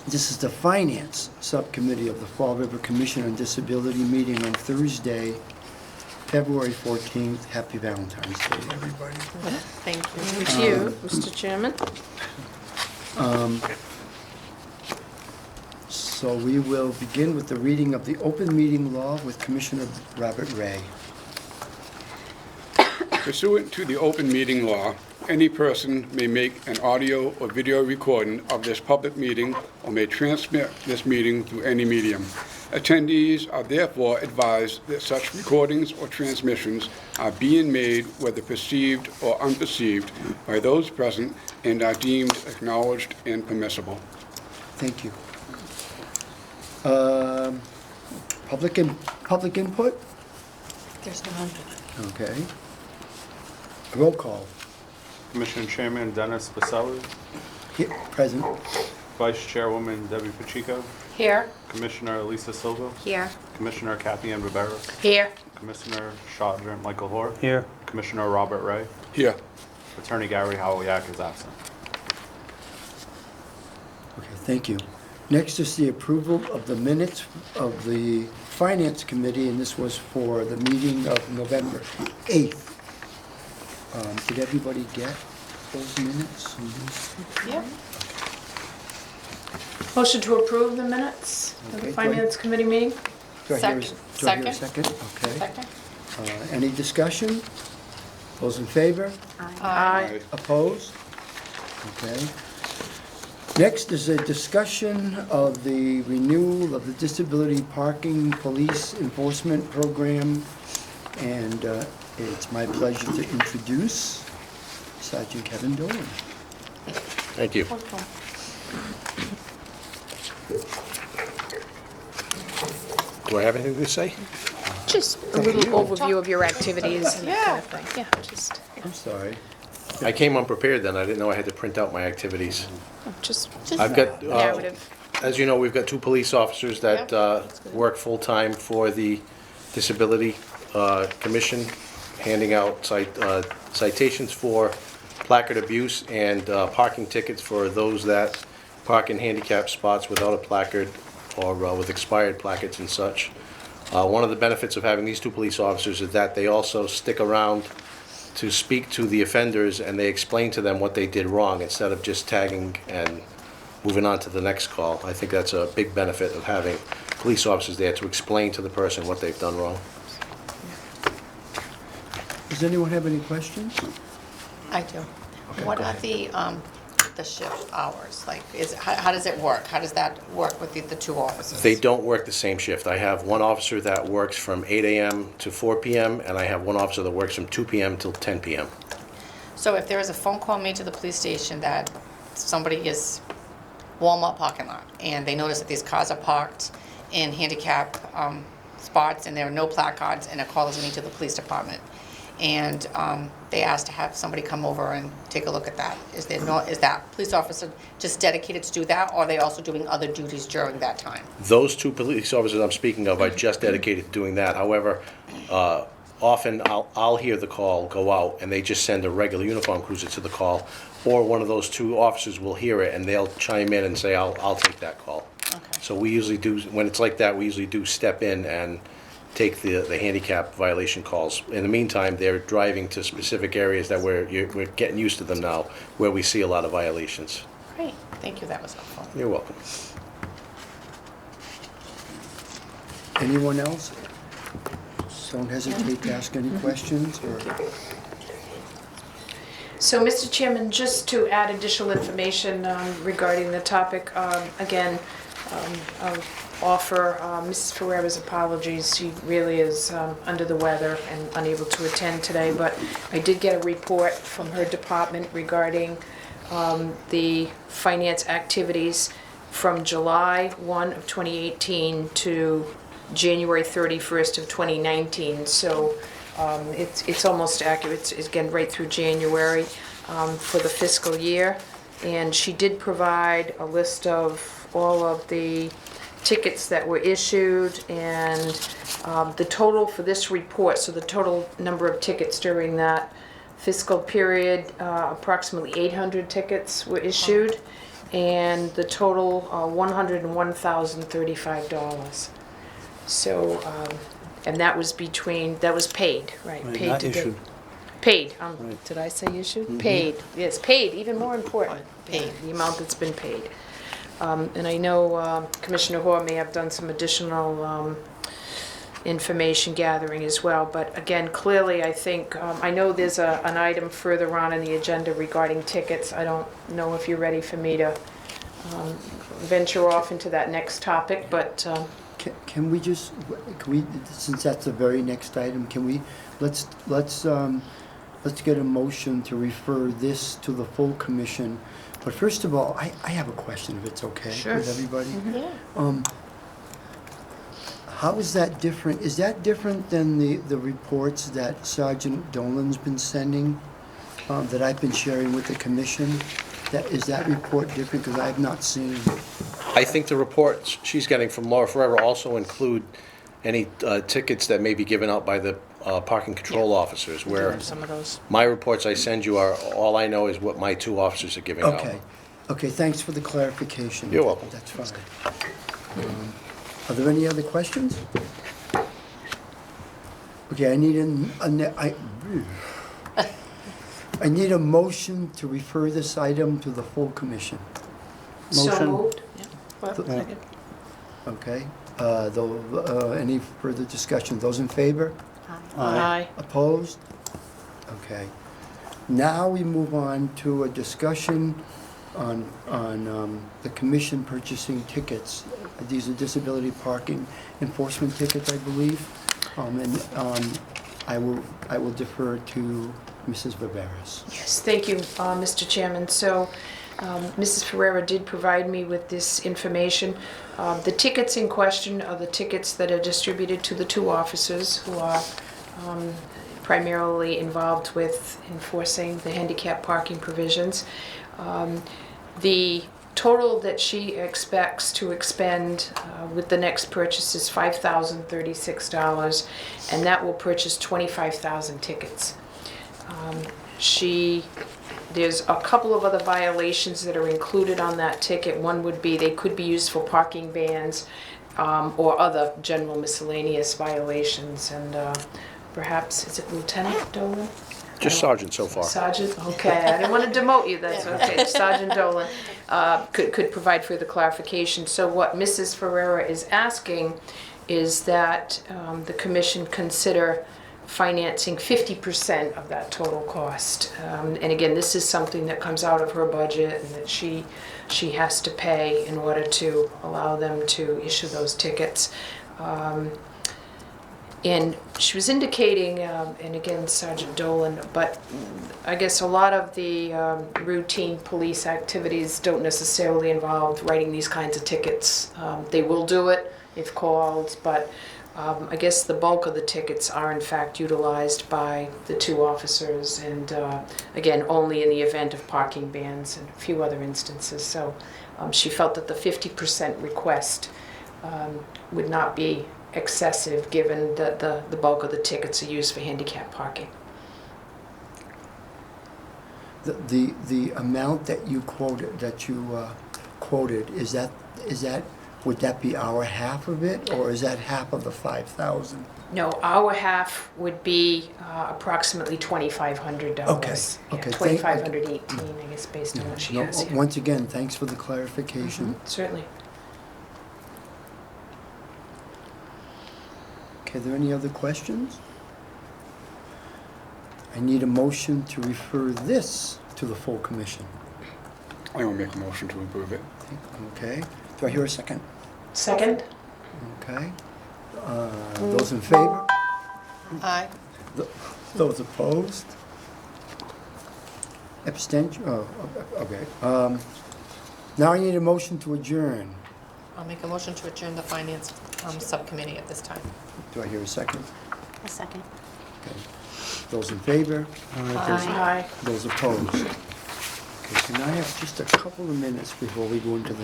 This is the Finance Subcommittee of the Fall River Commission on Disability meeting on Thursday, February 14th. Happy Valentine's Day, everybody. Thank you. With you, Mr. Chairman. So we will begin with the reading of the open meeting law with Commissioner Robert Ray. Pursuant to the open meeting law, any person may make an audio or video recording of this public meeting or may transmit this meeting through any medium. Attendees are therefore advised that such recordings or transmissions are being made, whether perceived or unperceived, by those present and are deemed acknowledged and permissible. Thank you. Public input? There's none. Okay. Roll call. Commissioner Chairman Dennis Baselli, Here, present. Vice Chairwoman Debbie Pacheco, Here. Commissioner Lisa Silva, Here. Commissioner Kathy Ann Rivera, Here. Commissioner Shadra Michael Hoare, Here. Commissioner Robert Ray, Here. Attorney Gary Howiak is absent. Okay, thank you. Next is the approval of the minutes of the Finance Committee, and this was for the meeting of November 8th. Did everybody get those minutes? Yeah. Motion to approve the minutes of Okay, the Finance Committee meeting? Do I hear a- Second. do I hear a second? Okay. Second. Any discussion? Those in favor? Aye. Opposed? Okay. Next is a discussion of the renewal of the Disability Parking Police Enforcement Program, and it's my pleasure to introduce Sergeant Kevin Dolan. Thank you. Do I have anything to say? Just a little overview of your activities and that kind of thing. Yeah, just, I'm sorry. I came unprepared then. I didn't know I had to print out my activities. just I've got, narrative. as you know, we've got 2 police officers that work full-time for the Disability Commission, handing out citations for placard abuse and parking tickets for those that park in handicapped spots without a placard or with expired placards and such. One of the benefits of having these 2 police officers is that they also stick around to speak to the offenders, and they explain to them what they did wrong instead of just tagging and moving on to the next call. I think that's a big benefit of having police officers there to explain to the person what they've done wrong. Does anyone have any questions? I do. What are the shift hours? Like, how does it work? How does that work with the 2 officers? They don't work the same shift. I have one officer that works from 8 a.m. to 4 p.m., and I have one officer that works from 2 p.m. till 10 p.m. So if there is a phone call made to the police station that somebody is Walmart parking lot, and they notice that these cars are parked in handicap spots, and there are no placards, and a call is made to the police department, and they ask to have somebody come over and take a look at that. Is that police officer just dedicated to do that, or are they also doing other duties during that time? Those 2 police officers I'm speaking of are just dedicated to doing that. However, often I'll hear the call go out, and they just send a regular uniform cruiser to the call, or one of those 2 officers will hear it, and they'll chime in and say, I'll take that call. Okay. So we usually do, when it's like that, we usually do step in and take the handicap violation calls. In the meantime, they're driving to specific areas that we're getting used to them now, where we see a lot of violations. Great, thank you, that was helpful. You're welcome. Anyone else? Don't hesitate to ask any questions, or... So, Mr. Chairman, just to add additional information regarding the topic, again, I'll offer Mrs. Ferrera's apologies. She really is under the weather and unable to attend today, but I did get a report from her department regarding the finance activities from July 1 of 2018 to January 31st of 2019. So it's almost accurate. It's again right through January for the fiscal year. And she did provide a list of all of the tickets that were issued, and the total for this report, so the total number of tickets during that fiscal period, approximately 800 tickets were issued, and the total, $101,035. So, and that was paid, right? Right, Paid not to date. issued. Paid, Right. did I say issued? Paid, yes, paid, even more important. Paid. The amount that's been paid. And I know Commissioner Hoare may have done some additional information gathering as well, but again, clearly, I think, I know there's an item further on in the agenda regarding tickets. I don't know if you're ready for me to venture off into that next topic, but Can we just, since that's the very next item, can we, let's get a motion to refer this to the full commission. But first of all, I have a question, if it's okay Sure. with everybody. yeah. How is that different? Is that different than the reports that Sergeant Dolan's been sending, that I've been sharing with the commission? Is that report different? Because I have not seen. I think the reports she's getting from Laura Ferrera also include any tickets that may be given out by the parking control officers, where Some of those. my reports I send you are, all I know is what my 2 officers are giving out. Okay, thanks for the clarification. You're welcome. That's fine. Are there any other questions? Okay, I need a motion to refer this item to the full commission. So Motion. moved. Yeah. Okay, any further discussion? Those in favor? Aye. Opposed? Okay. Now we move on to a discussion on the commission purchasing tickets. These are disability parking enforcement tickets, I believe. I will defer to Mrs. Barberis. Yes, thank you, Mr. Chairman. So, Mrs. Ferrera did provide me with this information. The tickets in question are the tickets that are distributed to the 2 officers who are primarily involved with enforcing the handicap parking provisions. The total that she expects to expend with the next purchase is $5,036, and that will purchase 25,000 tickets. There's a couple of other violations that are included on that ticket. One would be they could be used for parking bans or other general miscellaneous violations. And perhaps, is it Lieutenant Dolan? Just Sergeant so far. Sergeant, okay, I didn't want to demote you, that's okay. Sergeant Dolan could provide further clarification. So what Mrs. Ferrera is asking is that the commission consider financing 50% of that total cost. And again, this is something that comes out of her budget and that she has to pay in order to allow them to issue those tickets. And she was indicating, and again, Sergeant Dolan, but I guess a lot of the routine police activities don't necessarily involve writing these kinds of tickets. They will do it if called, but I guess the bulk of the tickets are in fact utilized by the 2 officers, and again, only in the event of parking bans and a few other instances. So she felt that the 50% request would not be excessive, given that the bulk of the tickets are used for handicap parking. The amount that you quoted, is that would that be our half of it, or is that half of the 5,000? No, our half would be approximately $2,500. Okay, Yeah, okay, $2,518, I guess, based on what she No, has here. once again, thanks for the clarification. Certainly. Okay, are there any other questions? I need a motion to refer this to the full commission. I will make a motion to approve it. Okay, do I hear a second? Second? Okay. Those in favor? Aye. Those opposed? Abstention? Oh, okay. Now I need a motion to adjourn. I'll make a motion to adjourn the finance subcommittee at this time. Do I hear a second? A second. Okay. Those in favor? Aye. Those opposed? Okay, so now I have just a couple of minutes before we go into the